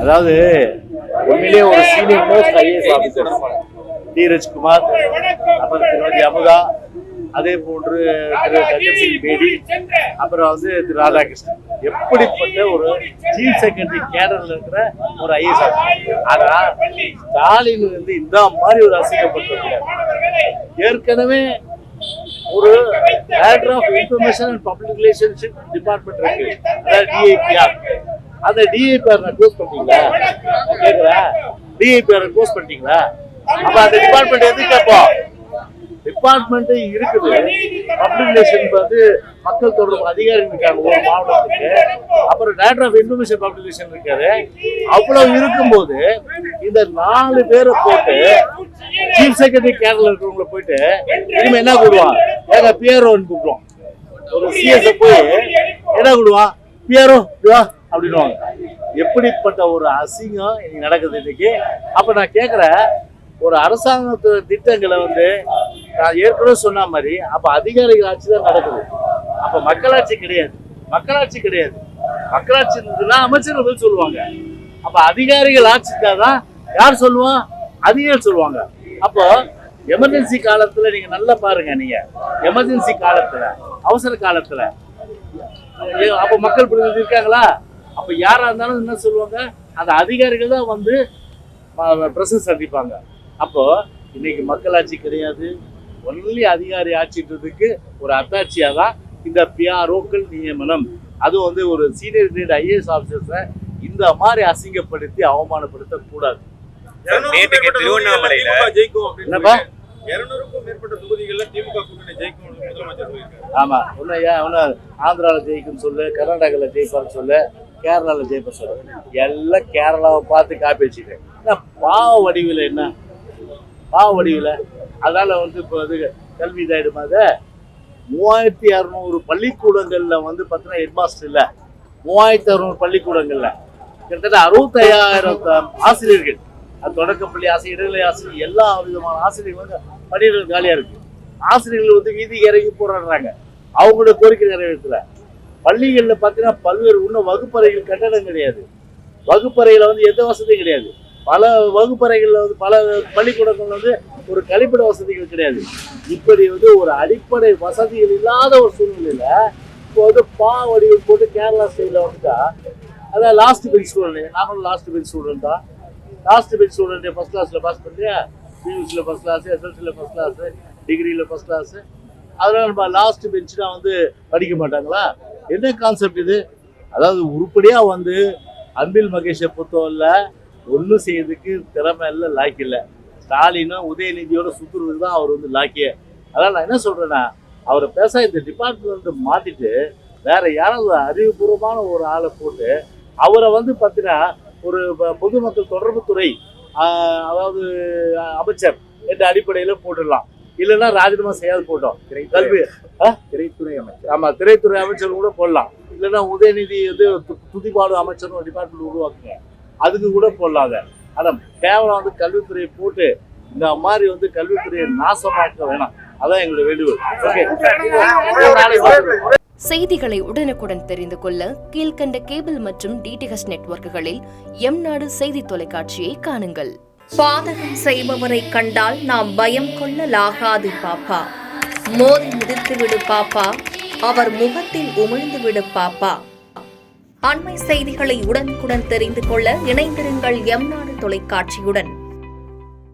அதாவது உண்மையிலேயே ஒரு senior most IAS officer Dheeraj Kumar, அப்புறம் திருமதி அமுதா, அதே போன்று திரு கஜன் சிங் பேடி, அப்புறம் திரு ராதாகிருஷ்ணன், எப்படிப்பட்ட ஒரு சீஃப் செக்ரட்டரி கேடர்ல இருக்கிற ஒரு ஐஏஎஸ் ஆபீசர். ஆனா ஸ்டாலின் இந்த மாதிரி ஒரு அசிங்கப்பட்ட ஏற்கனவே ஒரு director of information and public relationship department இருக்கு, அதாவது டிஐபிஆர். அந்த டிஐபிஆர் க்ளோஸ் பண்ணிட்டீங்களா? நான் கேட்கிறேன், டிஐபிஆர் க்ளோஸ் பண்ணிட்டீங்களா? அப்ப அந்த டிபார்ட்மெண்ட் எது கேட்போம்? டிபார்ட்மெண்ட் இருக்குது, பப்ளிக் ரிலேஷன் மக்கள் தொடர்பு அதிகாரிகள் இருக்காங்க ஒரு மாவட்டத்துக்கு, அப்புறம் director of information public relation இருக்காரு. அவ்வளவு இருக்கும்போது இந்த 4 பேரை போட்டு சீஃப் செக்ரட்டரி கேடர்ல இருக்கிறவங்களை போயிட்டு இனிமே என்ன கூடுவான்? ஏங்க பிஆர்ஓன்னு கூப்பிடுவோம். ஒரு சிஎஸ் போய் என்ன கூடுவான்? பிஆர்ஓ அப்படின்வாங்க. எப்படிப்பட்ட ஒரு அசிங்கம் இன்னைக்கு நடக்குது இன்னைக்கு. அப்ப நான் கேட்கிறேன், ஒரு அரசாங்க திட்டங்களை நான் ஏற்கனவே சொன்ன மாதிரி அப்ப அதிகாரிகள் ஆட்சி தான் நடக்குது. அப்ப மக்களாட்சி கிடையாது, மக்களாட்சி கிடையாது. மக்களாட்சி இருந்ததுன்னா அமைச்சர்கள் போய் சொல்லுவாங்க. அப்ப அதிகாரிகள் ஆட்சி தான் யார் சொல்லுவான்? அதிகாரிகள் சொல்லுவாங்க. அப்போ எமர்ஜென்சி காலத்துல நீங்க நல்லா பாருங்க, நீங்க எமர்ஜென்சி காலத்துல, அவசர காலத்துல அப்ப மக்கள் பிரதிநிதி இருக்காங்களா? அப்ப யாரா இருந்தாலும் என்ன சொல்லுவாங்க? அந்த அதிகாரிகள் தான் பிரசன்ஸ் சந்திப்பாங்க. அப்போ இன்னைக்கு மக்களாட்சி கிடையாது, ஒன்லி அதிகாரி ஆட்சின்றதுக்கு ஒரு அத்தாட்சியா தான் இந்த பிஆர்ஓக்கள் நியமனம். அதுவும் ஒரு சீனியர் கிரேட் ஐஏஎஸ் ஆபீசர்ஸை இந்த மாதிரி அசிங்கப்படுத்தி அவமானப்படுத்த கூடாது. ஆமா, ஆந்திரால ஜெயிக்கும் சொல்லு, கர்நாடகால ஜெயிப்பான்னு சொல்லு, கேரளால ஜெயிப்ப சொல்லு, எல்லாம் கேரளாவை பார்த்து காப்பி வச்சுட்டேன். பாவ வடிவில் என்ன பாவ வடிவில். அதனால இப்போ கல்வி இதாயிடுமா? 3600 பள்ளிக்கூடங்கள்ல பார்த்தீங்கன்னா ஹெட்மாஸ்டர் இல்லை. 3600 பள்ளிக்கூடங்கள்ல கிட்டத்தட்ட 65,000 ஆசிரியர்கள், தொடக்கப்பள்ளி ஆசிரியர், இடைநிலை ஆசிரியர், எல்லா விதமான ஆசிரியர்கள் பணியிடங்கள் காலியா இருக்கு. ஆசிரியர்கள் வீதிக்கு இறங்கி போராடுறாங்க அவங்களோட கோரிக்கை நிறைவேற்றல. பள்ளிகள்ல பார்த்தீங்கன்னா பல்வேறு இன்னும் வகுப்பறைகள் கட்டடம் கிடையாது. வகுப்பறையில எந்த வசதியும் கிடையாது. பல வகுப்பறைகள்ல பல பள்ளிக்கூடங்கள் ஒரு கழிப்பிட வசதிகள் கிடையாது. இப்படி ஒரு அடிப்படை வசதிகள் இல்லாத ஒரு சூழ்நிலையில இப்போ வடிவில் போட்டு கேரளா ஸ்டைல அதான் லாஸ்ட் பெஞ்ச் ஸ்டூடெண்ட். நாங்களும் லாஸ்ட் பெஞ்ச் ஸ்டூடெண்ட் தான். லாஸ்ட் பெஞ்ச் ஸ்டூடெண்ட் ஃபர்ஸ்ட் கிளாஸ்ல பாஸ் பண்ணியா, பியூசில ஃபர்ஸ்ட் கிளாஸ், எஸ்எல்சில ஃபர்ஸ்ட் கிளாஸ், டிகிரியில ஃபர்ஸ்ட் கிளாஸ். அதனால நம்ம லாஸ்ட் பெஞ்ச்னா படிக்க மாட்டாங்களா? என்ன கான்செப்ட் இது? அதாவது உருப்படியா அன்பில் மகேஷை பொறுத்தவரை ஒன்றும் செய்யறதுக்கு திறமை இல்லை, லாக்கி இல்லை. ஸ்டாலினும் உதயநிதியோட சுத்துறது தான் அவர் லாக்கிய. அதனால நான் என்ன சொல்றேன்னா, அவரை பேச இந்த டிபார்ட்மெண்ட் மாத்திட்டு வேற யாராவது அறிவுபூர்வமான ஒரு ஆளை போட்டு அவரை பார்த்தீங்கன்னா ஒரு பொதுமக்கள் தொடர்புத்துறை அதாவது அமைச்சர் என்ற அடிப்படையில் போட்டுடலாம். இல்லைன்னா ராஜினாமா செய்யாது போட்டோம். கல்வி திரைத்துறை அமைச்சர், ஆமா திரைத்துறை அமைச்சர் கூட போடலாம். இல்லைன்னா உதயநிதி துதிபாடு அமைச்சர் டிபார்ட்மெண்ட் உருவாக்குங்க, அதுக்கு கூட போடலாங்க. ஆனா கேவலம் கல்வித்துறையை போட்டு இந்த மாதிரி கல்வித்துறையை நாசமாக்க வேணாம். அதான் எங்களுடைய வேண்டுகோள். செய்திகளை உடனுக்குடன் தெரிந்து கொள்ள கீழ்கண்ட கேபிள் மற்றும் டிடிஹெச் நெட்வொர்க்குகளில் எம்நாடு செய்தி தொலைக்காட்சியை காணுங்கள். பாதகம் செய்பவரை கண்டால் நாம் பயம் கொள்ளலாகாது பாப்பா. மோதி மிதித்து விடு பாப்பா, அவர் முகத்தில் உமிழ்ந்து விடு பாப்பா. அண்மை செய்திகளை உடனுக்குடன் தெரிந்து கொள்ள இணைந்திருங்கள் எம்நாடு தொலைக்காட்சியுடன்.